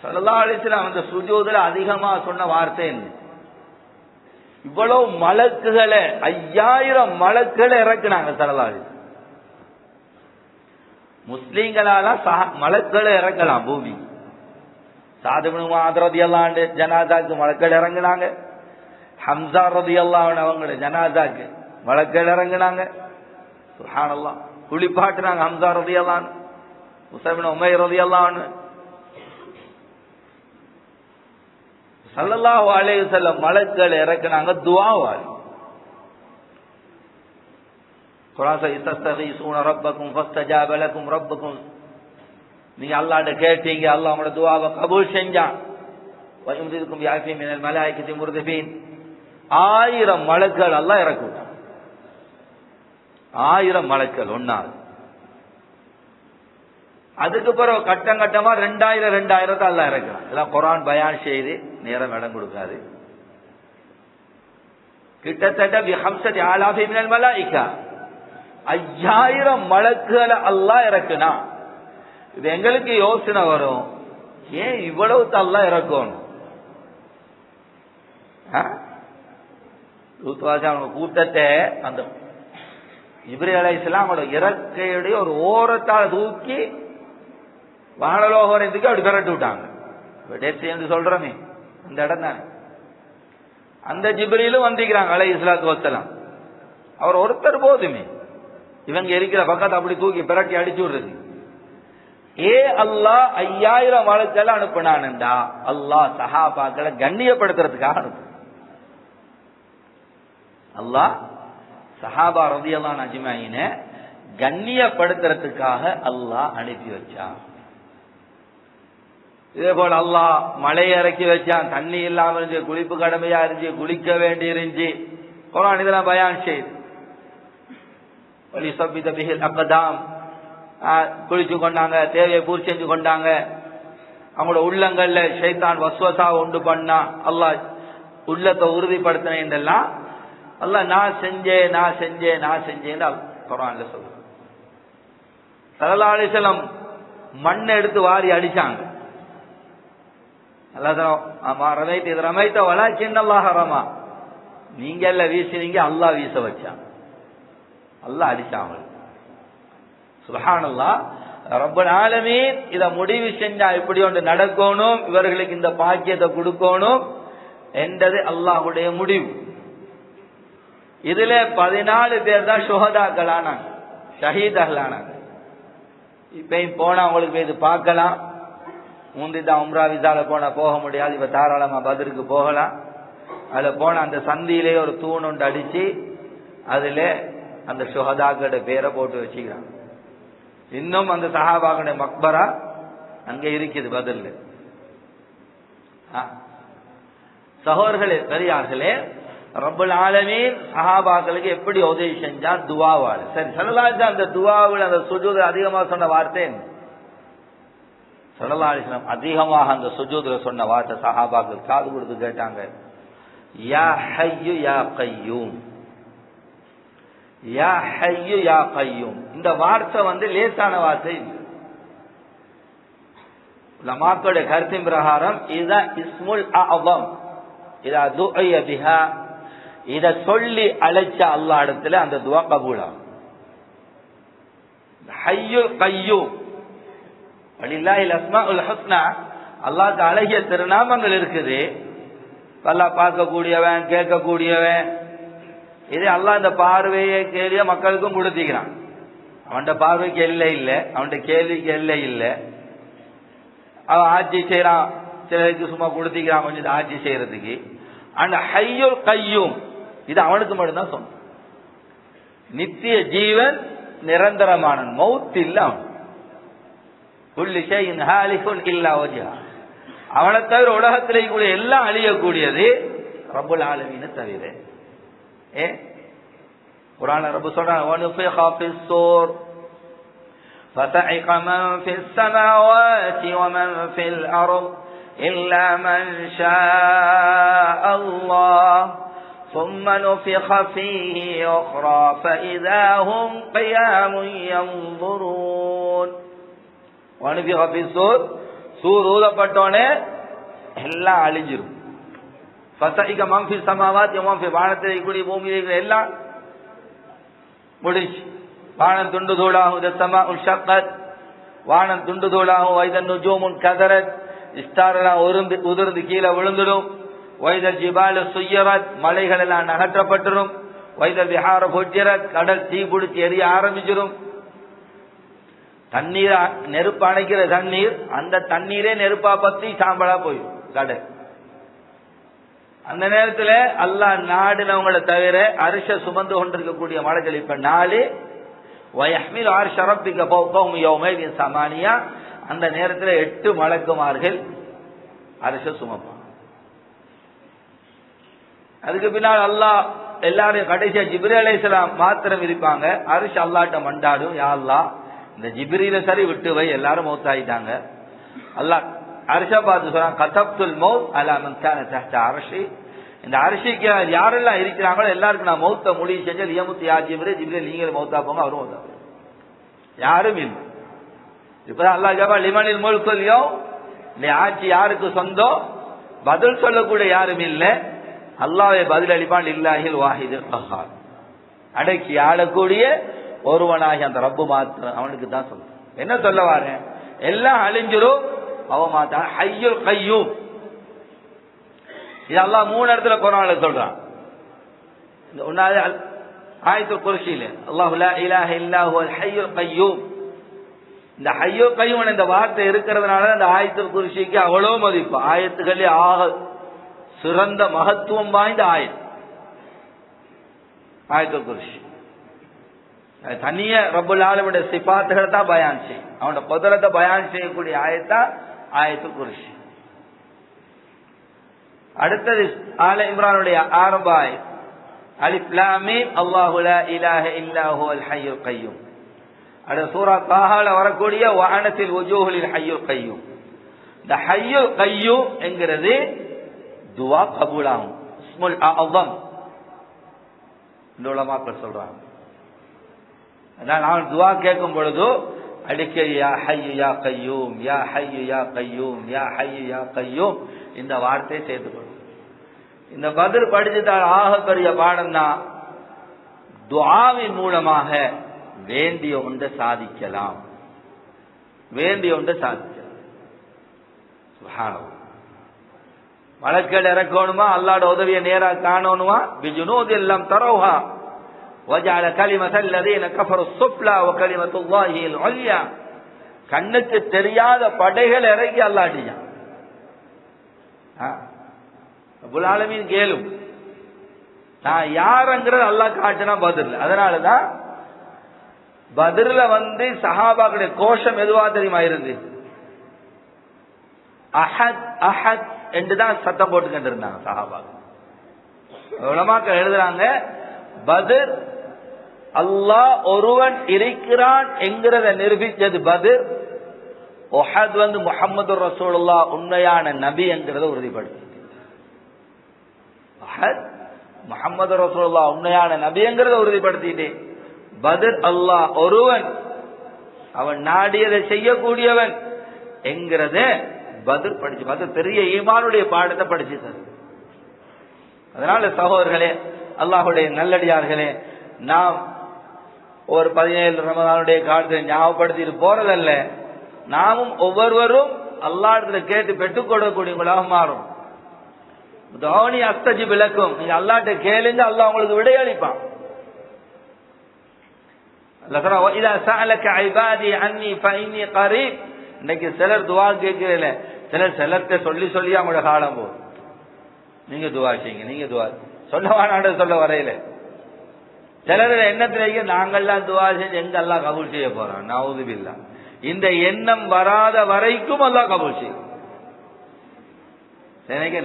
ஸல்லல்லாஹு அலைஹி வஸல்லம் அந்த சுஜூதுல அதிகமா சொன்ன வார்த்தை என்ன? இவ்வளவு மலக்குகளை 5000 மலக்குகளை இறக்குனாங்க ஸல்லல்லாஹு அலைஹி வஸல்லம். முஸ்லீம்களால மலக்குகளை இறக்கலாம் பூமி. சாத் இப்னு முஆத் ரலியல்லாஹு அன்ஹு ஜனாசாக்கு மலக்குகள் இறங்குனாங்க. ஹம்ஸா ரலியல்லாஹு அன்ஹு அவங்களோட ஜனாசாக்கு மலக்குகள் இறங்குனாங்க. சுப்ஹானல்லாஹ். குளிப்பாட்டுனாங்க ஹம்ஸா ரலியல்லாஹு அன்ஹு, முஸஅப் இப்னு உமைர் ரலியல்லாஹு அன்ஹு. ஸல்லல்லாஹு அலைஹி வஸல்லம் மலக்குகள் இறக்குனாங்க துஆவால். குர்ஆன்ல இஸ்தகீஸூன ரப்பக்கும் ஃபஸ்தஜாப லக்கும் ரப்புக்கும், நீங்க அல்லாஹ்ட்ட கேட்டீங்க, அல்லாஹ் உங்களோட துஆவை கபூல் செஞ்சான். வயம்திதுக்கும் பிஆஃபி மினல் மலாயிகத்தி முர்திபீன். 1000 மலக்குகள் அல்லாஹ் இறக்குறான். 1000 மலக்குகள் ஒன்னாது. அதுக்கு பிறகு கட்டம் கட்டமா 2000 அல்லாஹ் இறக்குறான். இதெல்லாம் குர்ஆன் பயான் செய்து நேரம் இடம் கொடுக்காது. கிட்டத்தட்ட பிஹம்ஸதி ஆலாஃபி மினல் மலாயிகா 5000 மலக்குகளை அல்லாஹ் இறக்குனா. இது எங்களுக்கு யோசனை வரும், ஏன் இவ்வளவு அல்லாஹ் இறக்கணும்? அவங்க கூட்டத்தை அந்த ஜிப்ரீல் அலைஹிஸ்ஸலாம் அவங்களோட இறக்கையுடைய ஒரு ஓரத்தால் தூக்கி வானலோகத்துக்கு அப்படி விரட்டி விட்டாங்க. சேர்ந்து சொல்றமே அந்த இடம் தானே. அந்த ஜிப்ரீலும் வந்திக்கிறாங்க அலைஹிஸ்ஸலாத்து வஸ்ஸலாம். அவர் ஒருத்தர் போதுமே, இவங்க இருக்கிற பக்கத்தை அப்படி தூக்கி பிரட்டி அடிச்சு விடுறது. அல்லாஹ் 5000 மலக்குகளை அனுப்பினான்டா, அல்லாஹ் சஹாபாக்களை கண்ணியப்படுத்துறதுக்காக அனுப்பு. அல்லாஹ் சஹாபா ரலியல்லாஹு அஜ்மஈன கண்ணியப்படுத்துறதுக்காக அல்லாஹ் அனுப்பி வச்சான். இதே போல அல்லாஹ் மழையை இறக்கி வச்சான். தண்ணி இல்லாம இருந்துச்சு, குளிப்பு கடமையா இருந்துச்சு, குளிக்க வேண்டி இருந்துச்சு. குர்ஆன் இதெல்லாம் பயான் செய்து குளிச்சு கொண்டாங்க, தேவையை பூர்த்தி செஞ்சு கொண்டாங்க. அவங்களோட உள்ளங்கள்ல ஷைத்தான் வஸ்வசா உண்டு பண்ணா, அல்லாஹ் உள்ளத்தை உறுதிப்படுத்தினேன். அல்லாஹ் நான் செஞ்சேன் குர்ஆன்ல சொல்றான். ஸல்லல்லாஹு அலைஹி வஸல்லம் மண்ணை எடுத்து வாரி அடிச்சாங்க. அல்லாஹ் ரமைத்த வலாக்கின்னல்லாஹ ரமா, நீங்க எல்லாம் வீசினீங்க, அல்லாஹ் வீச வச்சான். அல்லாஹ் அடிச்சாங்க. சுப்ஹானல்லாஹ். ரப்பல் ஆலமீன் இத முடிவு செஞ்சா இப்படி ஒன்று நடக்கணும், இவர்களுக்கு இந்த பாக்கியத்தை கொடுக்கணும் என்றது அல்லாஹ்வுடைய முடிவு. இதுல 14 பேர் தான் ஷுஹதாக்களானாங்க, ஷஹீதாகளானாங்க. இப்பயும் போனா உங்களுக்கு இது பார்க்கலாம். முந்திதான் உம்ரா விசால போனா போக முடியாது, இப்ப தாராளமா பத்ருக்கு போகலாம். அதுல போன அந்த சந்தியிலே ஒரு தூண் ஒன்று அடிச்சு அதுல அந்த ஷுஹதாக்களோட பேரை போட்டு வச்சுக்கிறாங்க. இன்னும் அந்த சஹாபாக்களுடைய மக்பரா அங்க இருக்குது பதில். சகோதரர்களே, பெரியார்களே, ரப்பல் ஆலமீன் சஹாபாக்களுக்கு எப்படி உதவி செஞ்சா? துஆவால. சரி, ஸல்லல்லாஹு அலைஹி வஸல்லம் அந்த துஆவுல அந்த சுஜூத் அதிகமா சொன்ன வார்த்தை என்ன? ஸல்லல்லாஹு அலைஹி வஸல்லம் அதிகமாக அந்த சுஜூத்ல சொன்ன வார்த்தை சஹாபாக்கள் காது கொடுத்து கேட்டாங்க, யா ஹய்யு யா கய்யூம், யா ஹய்யு யா கய்யூம். இந்த வார்த்தை லேசான வார்த்தை. உலமாக்களுடைய கருத்தின் பிரகாரம் இதுதான் இஸ்முல் அஅஸம். இதா துஅய பிஹா, இத சொல்லி அழைச்ச அல்லாஹ் இடத்துல அந்த துஆ கபூலாகும். ஹய்யுல் கய்யூம் வலில்லாஹில் அஸ்மாஉல் ஹுஸ்னா, அல்லாஹ்க்கு அழகிய திருநாமங்கள் இருக்குது. அல்லாஹ் பார்க்கக்கூடியவன், கேட்கக்கூடியவன். இதே அல்லாஹ் இந்த பார்வையை கேள்விய மக்களுக்கும் கொடுத்திக்கிறான். அவன் பார்வைக்கு எல்லை இல்லை, அவன் கேள்விக்கு எல்லை இல்லை. அவன் ஆட்சி செய்யறான், சிலருக்கு சும்மா கொடுத்திக்கிறான் கொஞ்சம் ஆட்சி செய்யறதுக்கு. அந்த ஹய்யுல் கய்யூம் இது அவனுக்கு மட்டும்தான் சொன்ன. நித்திய ஜீவன், நிரந்தரமான மௌத் இல்ல அவன். குல்லு ஷைஇன் ஹாலிகுன் இல்லா வஜ்ஹா, அவனை தவிர உலகத்திலே கூட எல்லாம் அழியக்கூடியது ரப்புல் ஆலமீனை தவிர. குர்ஆன்ல ரப்பு சொல்றான், வனுஃபிஹ ஃபிஸ் சூர் فَصَعِقَ مَنْ فِي السَّمَاوَاتِ وَمَنْ فِي الْأَرْضِ إِلَّا مَنْ شَاءَ اللَّهُ ثُمَّ نُفِخَ فِيهِ أُخْرَى فَإِذَا هُمْ قِيَامٌ يَنْظُرُونَ. وَنُفِخَ فِي الصُّورِ, சூர் ஊதப்பட்டோனே எல்லாம் அழிஞ்சிரும். فَصَعِقَ مَنْ فِي السَّمَاوَاتِ وَمَنْ فِي, வானத்தில் இருக்கக்கூடிய பூமியில் இருக்கிற எல்லாம் முடிச்சு. வானம் துண்டு தூளாகும். السَّمَاءُ انشَقَّتْ, வானம் துண்டு தூளாகும். وَإِذَا النُّجُومُ انكَدَرَتْ, ஸ்டாரெல்லாம் உதிர்ந்து கீழே விழுந்துடும். وَإِذَا الجِّبَالُ سُيِّرَتْ, மலைகள் எல்லாம் நகற்றப்பட்டுரும். وَإِذَا الْبِحَارُ فُجِّرَتْ, கடல் தீ பிடிச்சி எரிய ஆரம்பிச்சிடும். தண்ணீர், நெருப்பு அணைக்கிற தண்ணீர், அந்த தண்ணீரே நெருப்பா பத்தி சாம்பலா போயும் கடல். அந்த நேரத்தில் அல்லாஹ் நாடுனவங்களை தவிர அரிச சுமந்து கொண்டிருக்கக்கூடிய மலைகள் இப்ப 4. وَيَحْمِلُ عَرْشَ رَبِّكَ فَوْقَهُمْ يَوْمَئِذٍ ثَمَانِيَةٌ, அந்த நேரத்தில் 8 மலக்குமார்கள் அரிச சுமப்பான். அதுக்கு பின்னால் அல்லாஹ் எல்லாரையும் கடைசியா ஜிப்ரீல் அலைஹிஸ்ஸலாம் மாத்திரம் இருப்பாங்க. அரிஷ் அல்லாஹ்ட்ட மண்டாடும், யா அல்லாஹ் இந்த ஜிப்ரீல சரி விட்டு வை, எல்லாரும் மௌத்தாயிட்டாங்க. அல்லாஹ் அரிஷா பார்த்து சொல்றான், கதப்துல் மௌத் அலா மன் கான தஹ்த அர்ஷி, இந்த அரிசிக்கு யாரெல்லாம் இருக்கிறாங்களோ எல்லாருக்கும் நான் மௌத்த முடிவு செஞ்சு லியமுத்து யா ஜிப்ரீல், ஜிப்ரீல் நீங்களும் மௌத்தா போங்க, அவரும் மௌத்தா போங்க. யாரும் இல்லை. இப்பதான் அல்லாஹ் ஜபா லிமனில் முல்குல் யௌம், இந்த ஆட்சி யாருக்கு சொந்தம், பதில் சொல்லக்கூடிய யாரும் இல்லை. அல்லாஹ்வே பதில் அளிப்பான். லில்லாஹில் வாஹிதுல் கஹ்ஹார், அடக்கி ஆளக்கூடிய ஒருவனாகி அந்த ரப்பு மாத்திரம் அவனுக்கு தான் சொல்றான். என்ன சொல்ல வாரேன், எல்லாம் அழிஞ்சிரும், அவன் மாத்தான் ஹய்யுல் கய்யூம். இது அல்லாஹ் 3 இடத்துல குர்ஆன்ல சொல்றான். இந்த ஒன்னாவது ஆயத்துல் குர்சியில அல்லாஹ் லா இலாஹ இல்லா ஹுவல் ஹய்யுல் கய்யூம், இந்த ஹய்யுல் கய்யூம் இந்த வார்த்தை இருக்கிறதுனால அந்த ஆயத்துல் குர்சிக்கு அவ்வளவு மதிப்பு. ஆயத்துகளே ஆக சிறந்த மகத்துவம் வாய்ந்த ஆயத்துல் குர்சி. தனிய ரப்புல் ஆலமீனுடைய சிபாத்துகளை தான் பயான் செய்யும், அவனோட குதிரத்தை பயான் செய்யக்கூடிய ஆயத்தா ஆயத்துல் குர்சி. அடுத்தது ஆல இம்ரானுடைய ஆரம்ப ஆயத், அலிஃப் லாம் மீம் அல்லாஹு லா இலாஹ இல்லா ஹுவல் ஹய்யுல் கய்யூம். அடுத்த சூரா தாஹால வரக்கூடிய வஅனத்தில் வுஜூஹுல் ஹய்யுல் கய்யூம். இந்த ஹய்யுல் கய்யூம் என்கிறது துவா கபூலாகும் இஸ்முல் அஅஸம் இந்த உலமாக்கள் சொல்றாங்க. நான் துவா கேட்கும் பொழுது அடிக்கடி யா ஹய்யு யா கய்யூம், யா ஹய்யு யா கய்யூம், யா ஹய்யு யா கய்யூம் இந்த வார்த்தையை சேர்த்துக்கொள்ளும். இந்த பத்ர் படிச்சுட்டால் ஆக பெரிய பாடம் தான். துஆவின் மூலமாக வேண்டிய ஒன்றை சாதிக்கலாம், வேண்டிய ஒன்றை சாதிக்கலாம். சுப்ஹானல்லாஹ். மலக்கள் இறக்கணுமா, அல்லாஹ்வோட உதவியை நேரா காணணுமா, பிஜுனூதில் லம் தரவுஹா வஜஅல கலிமத்தல் லதீன கஃபரு ஸுஃப்லா வ கலிமத்துல்லாஹில் உல்யா. கண்ணுக்கு தெரியாத படைகள் இறங்கி அல்லாஹ் அடிச்சான். ரப்புல் ஆலமீன் கேளும், நான் யாருங்கிறது அல்லாஹ் காட்டினா பத்ர்ல. அதனாலதான் பத்ர்ல சஹாபாக்களுடைய கோஷம் எதுவா தெரியுமா இருந்து, அஹத் அஹத் என்றுதான் சத்தம் போட்டுக்கிட்டு இருந்தாங்க சஹாபாக்கள். உலமாக்கள் எழுதுறாங்க, பத்ர் அல்லாஹ் ஒருவன் இருக்கிறான் என்கிறத நிரூபித்தது பத்ர். உஹத் முஹம்மது ரசூலுல்லாஹ் உண்மையான நபி என்கிறத உறுதிப்படுத்தி. உஹத் முஹம்மது ரசூலுல்லாஹ் உண்மையான நபி என்கிறத உறுதிப்படுத்திட்டு, பத்ர் அல்லாஹ் ஒருவன், அவன் நாடியதை செய்யக்கூடியவன் என்கிறத பத்ர் படிச்சு, பத்ர் பெரிய ஈமானுடைய பாடத்தை படிச்சுட்டார். அதனால சகோதரர்களே, அல்லாஹ்வுடைய நல்லடியார்களே, நாம் ஒரு 17 ரமதானுடைய காலத்தை ஞாபகப்படுத்திட்டு போறதல்ல, நாமும் ஒவ்வொருவரும் அல்லாஹ்விடத்துல கேட்டு பெற்றுக் கொடுக்கக்கூடியவங்களாக மாறும். தௌனி அஸ்தஜிப் லக்கும், நீங்க அல்லாஹ்ட்ட கேளுங்க, அல்லாஹ் உங்களுக்கு விடையளிப்பான். அல்லாஹ் சொல்றான், வஇதா சஅலக இபாதி அன்னி ஃபஇன்னி கரீப். இன்னைக்கு சிலர் துஆ கேட்கிறீல, சிலர்ட்ட சொல்லி அவங்களோட காலம் போகும். நீங்க துஆ செய்யுங்க, நீங்க துஆ சொல்லவான சொல்ல வரையில சிலர் எண்ணத்திலேயே நாங்கள்லாம் துஆ செஞ்சு எங்க அல்லாஹ் கபூல் செய்ய போறான். நஊது பில்லாஹ். இந்த எண்ணம் வராத வரைக்கும் அல்லாஹ் கபூல் செய்யும்.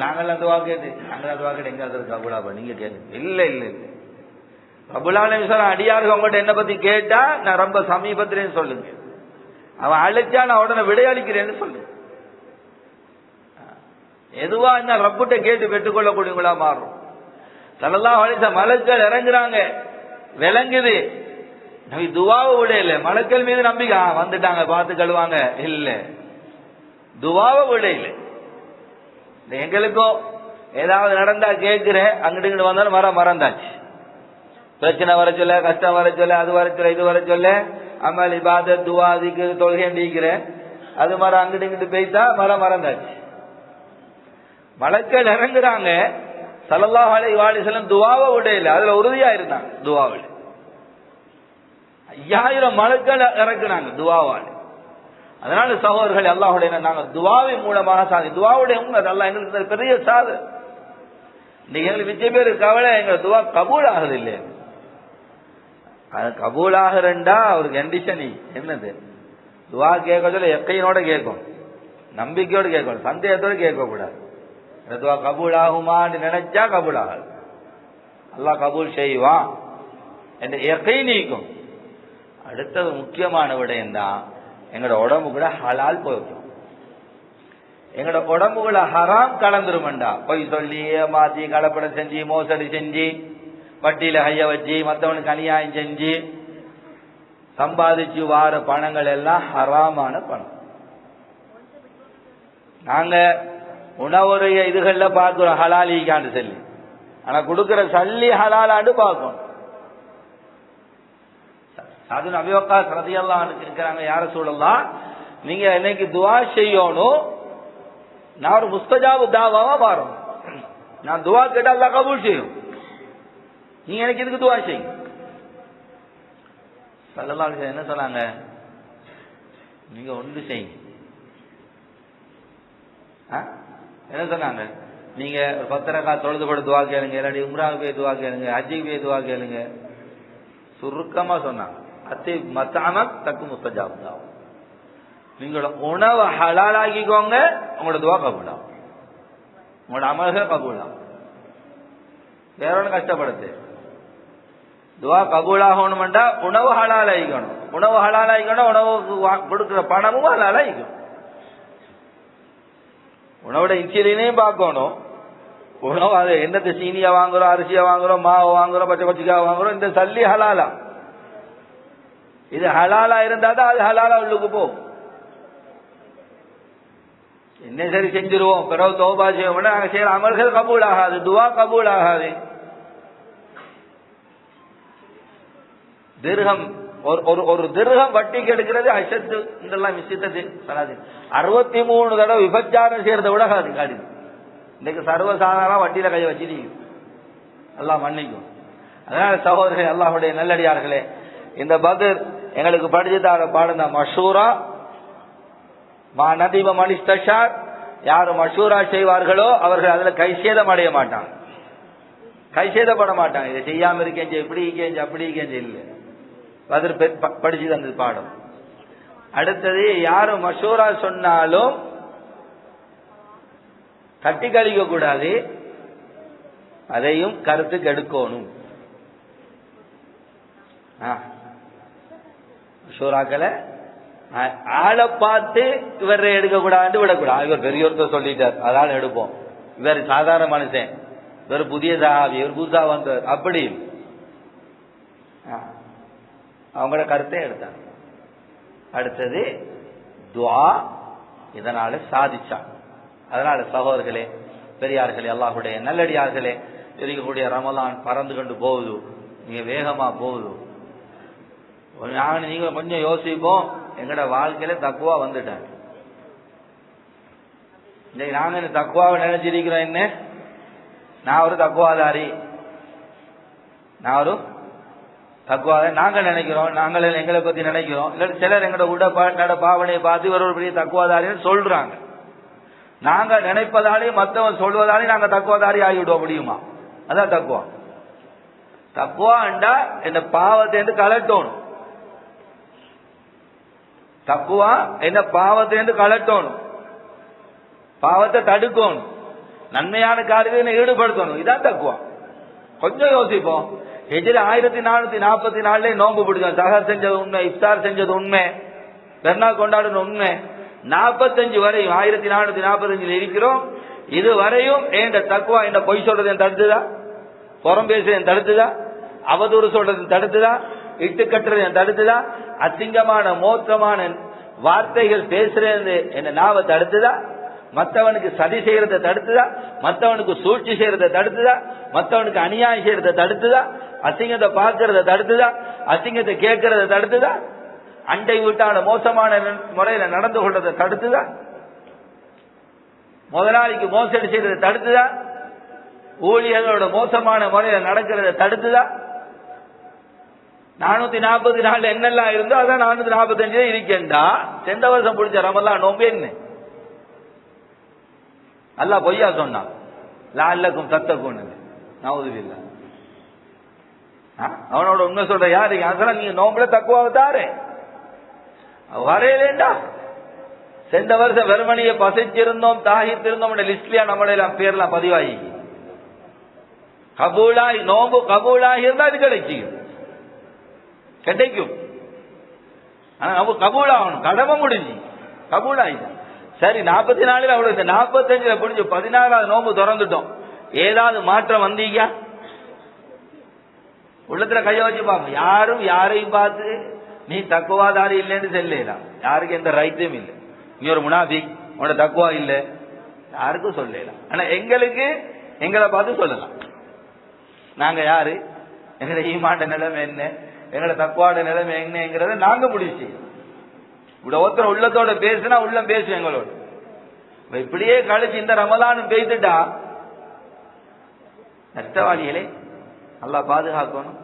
நாங்கள்லாம் துஆ கேட்டு எங்க கபூலா நீங்க கேட்டு இல்ல இல்ல இல்ல. ரப்புல் ஆலமீன் அடியார்கள் உங்கள்கிட்ட என்ன பத்தி கேட்டா நான் ரொம்ப சமீபத்திலேன்னு சொல்லுங்க. அவன் அழைச்சா நான் உடனே விடையளிக்கிறேன்னு சொல்லு. எதுவா என்ன ரப்புட்ட கேட்டு பெற்றுக்கொள்ளக்கூடியவங்களா மாறும். ஸல்லல்லாஹு அலைஹி வஸல்லம் மலக்கள் இறங்குறாங்க, விளங்குது. நபி துவாவை விட இல்லை, மலக்கள் மீது நம்பிக்கை, வந்துட்டாங்க பார்த்து கழுவாங்க இல்ல, துவாவை விட இல்லை. எங்களுக்கோ ஏதாவது நடந்தா கேட்கிறேன், அங்கிட்டு இங்கிட்டு வந்தாலும் மறந்தாச்சு. பிரச்சனை வர சொல்ல, கஷ்டம் வர சொல்ல, அது வர சொல்ல, இது வர சொல்ல, அமல் இபாதத் துவா அதுக்கு தொழுகை நீக்கிறேன், அது மரம் அங்கிட்டு இங்கிட்டு போய்த்தா மறந்தாச்சு. மலக்கள் இறங்குறாங்க, ஸல்லல்லாஹு அலைஹி வஸல்லம் துவாவை விட இல்லை, அதுல உறுதியா இருந்தாங்க. துவாவில் 5000 மலக்கள் இறக்குறாங்க துவாவால். அதனால சகோதரர்கள் அல்லாஹ்வுடைய நாங்க துவாவின் மூலமாக சாதி, துவாவுடைய உண்மை அல்லாஹ் எங்களுக்கு பெரிய சாது. இன்னைக்கு எங்களுக்கு மிச்ச பேர் கவலை, எங்க துவா கபூல் ஆகுது இல்லை. அது கபூல் ஆகுறா ஒரு கண்டிஷன் என்னது, துவா கேட்க சொல்ல எக்கையினோட கேட்கும், நம்பிக்கையோடு கேட்கணும், சந்தேகத்தோடு கேட்க கூடாது. துவா கபூல் ஆகுமான்னு நினைச்சா கபூல் ஆகாது. அல்லாஹ் கபூல் செய்வான் என்ற எக்கை நீக்கும். அடுத்தது முக்கியமான விடயம் தான், எங்களோட உடம்புக்குள்ள ஹலால் போய்க்கும். எங்களோட உடம்புக்குள்ள ஹராம் கலந்துருமெண்டா, பொய் சொல்லி ஏமாத்தி கலப்படம் செஞ்சு மோசடி செஞ்சு வட்டியில கைய வச்சு மற்றவனுக்கு அநியாயம் செஞ்சு சம்பாதிச்சு வார பணங்கள் எல்லாம் ஹராமான பணம். நாங்க உணவுடைய இதுகள்ல பார்க்கிறோம் ஹலாலிக்காண்டு சொல்லி, ஆனா கொடுக்கிற சல்லி ஹலாலாண்டு பார்க்கணும். அது நபி வக்காஸ் ரலியல்லாஹு அன்ஹு இருக்கிறாங்க, யார சொல்லலாம் நீங்க என்னைக்கு துவா செய்யணும், நான் ஒரு முஸ்தஜாபு தாவாவா மாறும். நான் துவா கேட்டா அல்லாஹ் கபூல் செய்யும், நீங்க எனக்கு இதுக்கு துவா செய்யுங்க. ஸல்லல்லாஹு அலைஹி வஸல்லம் என்ன சொன்னாங்க, நீங்க ஒன்று செய்யுங்க. என்ன சொன்னாங்க, நீங்க ஒரு 10 ரக்காத் தொழுது கூட துவா கேளுங்க, இல்லாட்டி உம்ராவுக்கு போய் துவா கேளுங்க, ஹஜ்ஜுக்கு போய் துவா கேளுங்க. சுருக்கமா சொன்னாங்க, அத்தி மத்தாமக் தக்கு முஸ்தஜாப் தான். நீங்களோட உணவை ஹலாலாக்கிக்கோங்க, உங்களோட துவா கபூலாகும், உங்களோட அமல்கள் கபூலாகும். வேற ஒன்றும் கஷ்டப்படுது. துவா கபூலாகணும்டா உணவு ஹலாலாகிக்கணும், உணவு ஹலாலாகிக்கணும், உணவுக்கு கொடுக்குற பணமும் ஹலாலாகிக்கணும். உணவோட இன்சிலையும் பார்க்கணும், உணவு அது என்னது சீனியா வாங்குறோம், அரிசியா வாங்குறோம், மாவு வாங்குறோம், பச்சை பச்சைக்காய் வாங்குறோம், இந்த சல்லி ஹலாலா. இது ஹலாலா இருந்தா தான் அது ஹலாலா உள்ளுக்கு போகும். என்ன சரி செஞ்சிருவோம், பிறகு தௌபா செய்வோம், நாங்க செய்யற அமல்கள் கபூல் ஆகாது, துவா கபூல் ஆகாது. திர்ஹம் ஒரு திர்ஹம் வட்டிக்கு எடுக்கிறது அஷத்து, இதெல்லாம் விஷயத்தை 63 தடவை விபச்சாரம் செய்யறதை விட காடி. இன்னைக்கு சர்வசாதாரண வட்டியில கையை வச்சிருக்கீங்க, எல்லாம் மன்னிக்கும். அதனால சகோதரர்களே அல்லாஹ்வுடைய நல்லடியார்களே, இந்த பத்ர் எங்களுக்கு படிச்சு தர பாடம் தான் மஷூரா மா நதீப மனிஸ்தஷார். யாரு மஷூரா செய்வார்களோ அவர்கள் அதுல கைசேதம் அடைய மாட்டாங்க, கைசேதப்பட மாட்டாங்க. இதை செய்யாம இருக்கேன், இப்படி இருக்கேன், அப்படி இருக்கேன் இல்லை. பத்ர் படிச்சு தந்தது பாடம். அடுத்தது யாரு மஷூரா சொன்னாலும் தட்டி கழிக்க கூடாது, அதையும் கருத்துக்கு எடுக்கணும். மஷூராக்களை ஆளை பார்த்து இவரை எடுக்க கூடாது, விடக்கூடாது. இவர் பெரியொருத்தர் சொல்லிட்டார் அதால எடுப்போம், இவர் சாதாரண மனுஷன், இவர் புதிய சஹாபி, இவர் புதுசா வந்தவர், அப்படி அவங்களோட கருத்தை எடுத்தாங்க. அடுத்தது துஆ, இதனால சாதிச்சாங்க. அதனால சகோதரர்களே பெரியார்களே அல்லாஹ்வுடைய நல்லடியார்களே, இருக்கக்கூடிய ரமலான் பறந்து கொண்டு போகுது, நீங்க வேகமா போகுது. நீங்க கொஞ்சம் யோசிப்போம், எங்கட வாழ்க்கையில தக்குவா வந்துட்டாங்க. இன்னைக்கு நாங்க இந்த தக்குவாவை நினைச்சிருக்கிறோம், என்ன நான் ஒரு தக்குவாதாரி, நான் ஒரு தக்குவாதாரி நாங்க நினைக்கிறோம், நாங்களே எங்களை பத்தி நினைக்கிறோம். இல்ல சிலர் எங்களோட உட பாவனையை பார்த்து இவர் ஒரு பெரிய தக்குவாதாரின்னு சொல்றாங்க. நாங்க நினைப்பதாலே மற்றவன் சொல்வதாலே நாங்க தக்குவாதாரி ஆகிவிடுவோம் முடியுமா? அதான் தக்குவா. தக்குவாண்டா இந்த பாவத்தை கலட்டணும். தக்குவா என்ன பாவத்தை கலட்டணும், பாவத்தை தடுக்கணும், நன்மையான காரியத்தை ஈடுபடுத்தணும். இதான் தக்குவா. கொஞ்சம் யோசிப்போம். ஹிஜ்ரி 1444 நோன்பு பிடிச்சோம், சஹர் செஞ்சது உண்மை, இஃப்தார் செஞ்சது உண்மை, பெருநாள் கொண்டாடணும் உண்மை. 45 வரையும் 1445 இருக்கிறோம். இது வரையும் என் தக்குவா என்ன பொய் சொல்றது என் தடுத்துதா, புறம் பேசுறது என் தடுத்துதா, அவதூறு சொல்றது தடுத்துதா, இட்டு கட்டுறது என் தடுத்துதா, அசிங்கமான மோசமான வார்த்தைகள் பேசுறது என்ன நாவை தடுத்துதா, மற்றவனுக்கு சதி செய்யறத தடுத்துதா, மற்றவனுக்கு சூழ்ச்சி செய்யறத தடுத்துதா, மற்றவனுக்கு அநியாயம் செய்யறத தடுத்துதா, அசிங்கத்தை பார்க்கறத தடுத்துதா, அசிங்கத்தை கேட்கறத தடுத்துதா, அண்டை வீட்டான மோசமான முறையில நடந்து கொள்றதை தடுத்துதா, முதலாளிக்கு மோசடி செய்யறதை தடுத்துதா, ஊழியர்களோட மோசமான முறையில நடக்கிறத தடுத்துதா. 440 நாள் என்னெல்லாம் இருந்தோ அதான் 445 இருக்கேன்டா. சென்ற வருஷம் பிடிச்ச ரமலான் நோம்பு என்ன அல்லாஹ் பொய்யா சொன்னான். லஅல்லக்கும் தத்தக்கூன் நவுதுபில்லா. அவனோட உண்மை சொல்ற யாரு அசல நீங்க நோம்புல தக்குவாவை தாரே வரையலேண்டா. சென்ற வருஷம் வெறுமணியை பசிச்சிருந்தோம் தாகித்திருந்தோம் லிஸ்ட்லயா நம்மளெல்லாம் பேர்லாம் பதிவாகி கபூலாய் நோம்பு கபூலாகி இருந்தா அது கிடைக்கும். ஆனா நம்ம கபூலாகணும், கடமை முடிஞ்சு கபூலாயிடும். சரி 44 அவ்வளவு, இந்த 45 புரிஞ்சு 16வது நோம்பு திறந்துட்டோம். ஏதாவது மாற்றம் வந்தீங்க உள்ளத்துல கைய வச்சு பாப்போம். யாரும் யாரையும் பார்த்து நீ தக்குவாதாரி இல்லைன்னு சொல்லலாம். யாருக்கு எந்த ரைட்டும் இல்லை. நீ ஒரு முனாஃபிக், உன்னோட தக்குவா இல்லை, யாருக்கும் சொல்லலாம். ஆனா எங்களுக்கு எங்களை பார்த்து சொல்லலாம். நாங்க யாரு, எங்களோட ஈமாண்ட நிலைமை என்ன, எங்களோட தக்குவாட நிலைமை என்னங்கிறத நாங்க முடிச்சு இப்படி ஒருத்தர் உள்ளத்தோட பேசுனா உள்ளம் பேசும் எங்களோட. இப்படியே கழிச்சு இந்த ரமலானும் பேசிட்டா நஷ்டவாளிகளே நல்லா பாதுகாக்கணும்.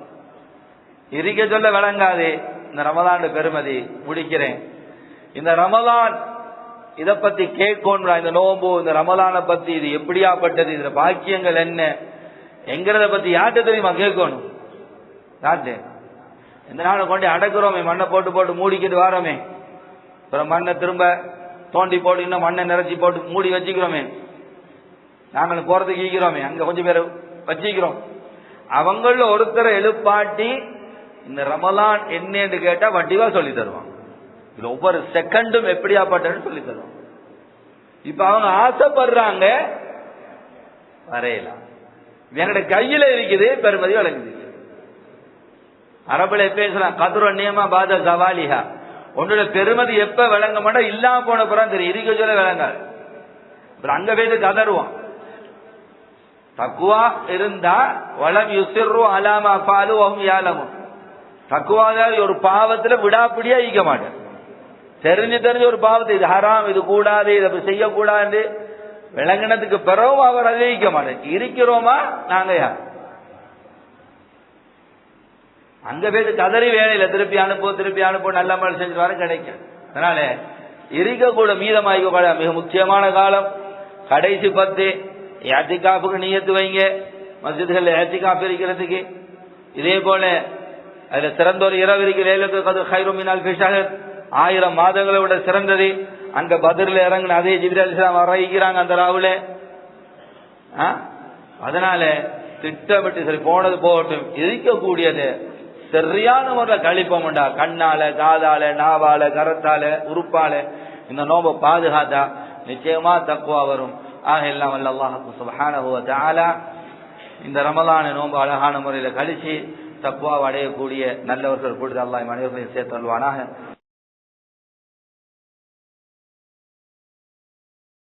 இருக்க சொல்ல விளங்காது இந்த ரமலான் பெருமதி. முடிக்கிறேன். இந்த ரமலான் இத பத்தி கேட்கணும். இந்த நோம்பு இந்த ரமலானை பத்தி இது எப்படியாப்பட்டது, இதுல பாக்கியங்கள் என்ன என்கிறத பத்தி யார்கிட்ட தெரியுமா கேட்கணும்? யார்கிட்ட? இந்த நாளை கொண்டு அடக்குறோமே, மண்ணை போட்டு போட்டு மூடிக்கிட்டு வாரோமே, அப்புறம் மண்ணை திரும்ப தோண்டி போட்டு இன்னும் மண்ணை நிறைச்சி போட்டு மூடி வச்சுக்கிறோமே, நாங்களும் போறதுக்கு ஈக்கிறோமே, அங்க கொஞ்சம் பேரை வச்சுக்கிறோம். அவங்கள ஒருத்தரை எழுப்பாட்டி இந்த ரமலான் என்னன்னு கேட்டா வட்டிவா சொல்லி தருவாங்க. இதுல ஒவ்வொரு செகண்டும் எப்படியாப்பட்டன்னு சொல்லி தருவாங்க. இப்ப அவங்க ஆசைப்படுறாங்க வரையலாம். எங்கட கையில இருக்குது, பெருமதி வழங்குது. அரபுல பேசலாம் கதுர நியமா பாத சவாலிஹா. உன்னோட பெருமதி எப்ப விளங்க மாட்டா இல்லாம போன புறம் தெரியும். இருக்க சொல்ல விளங்காது. அங்க போயிட்டு கதருவான். தக்குவா இருந்தா வளம் யுசிர்ரு அலாமா பாலு வஹும் யாலமுன். தக்குவாதாரி ஒரு பாவத்துல விடாப்பிடியா ஈக்க மாட்டேன். தெரிஞ்சு ஒரு பாவத்தை இது ஹராம், இது கூடாது, இதை செய்யக்கூடாது விளங்கினதுக்கு பிறகு அவர் அதை ஈக்க மாட்டேன். இருக்கிறோமா நாங்க யார்? அங்க போய் கதறி வேலையில திருப்பி அனுப்போ நல்ல மாதிரி செஞ்சு வர கிடைக்கும். அதனால இருக்கக்கூட மீதமாய்க்க மிக முக்கியமான காலம் கடைசி 10. ஏத்திகாப்புக்கு நியத்து வைங்க. மஸ்ஜித்கள் ஏத்திகாப்பு இருக்கிறதுக்கு. இதே போல அதுல சிறந்த ஒரு இரவு இருக்கு. லைலத்துல் கத்ர் கைரும் மின் அல்ஃபி ஷஹர். 1000 மாதங்களை விட சிறந்தது. அங்க பத்ர்ல இறங்கின அதே ஜிப்ரீல் அலைஹிஸ்ஸலாம் வரைக்கிறாங்க அந்த ராவுல. அதனால திட்டமிட்டு சரி போனது போகட்டும், இருக்கக்கூடியது சரியான முறையில் கழிப்போம்டா. கண்ணால, காதால, நாவால, கரத்தால, உறுப்பால இந்த நோம்பை பாதுகாத்தா நிச்சயமா தக்குவா வரும். ஆக எல்லாம் வல்ல அல்லாஹ் சுப்ஹானஹு வ தஆலா இந்த ரமலான் நோம்பு அழகான முறையில் கழிச்சு தக்குவா அடையக்கூடிய நல்லவர்கள் கூடுதல் அல்லாஹ் மனிதர்களையும் சேர்த்து வருவானாக.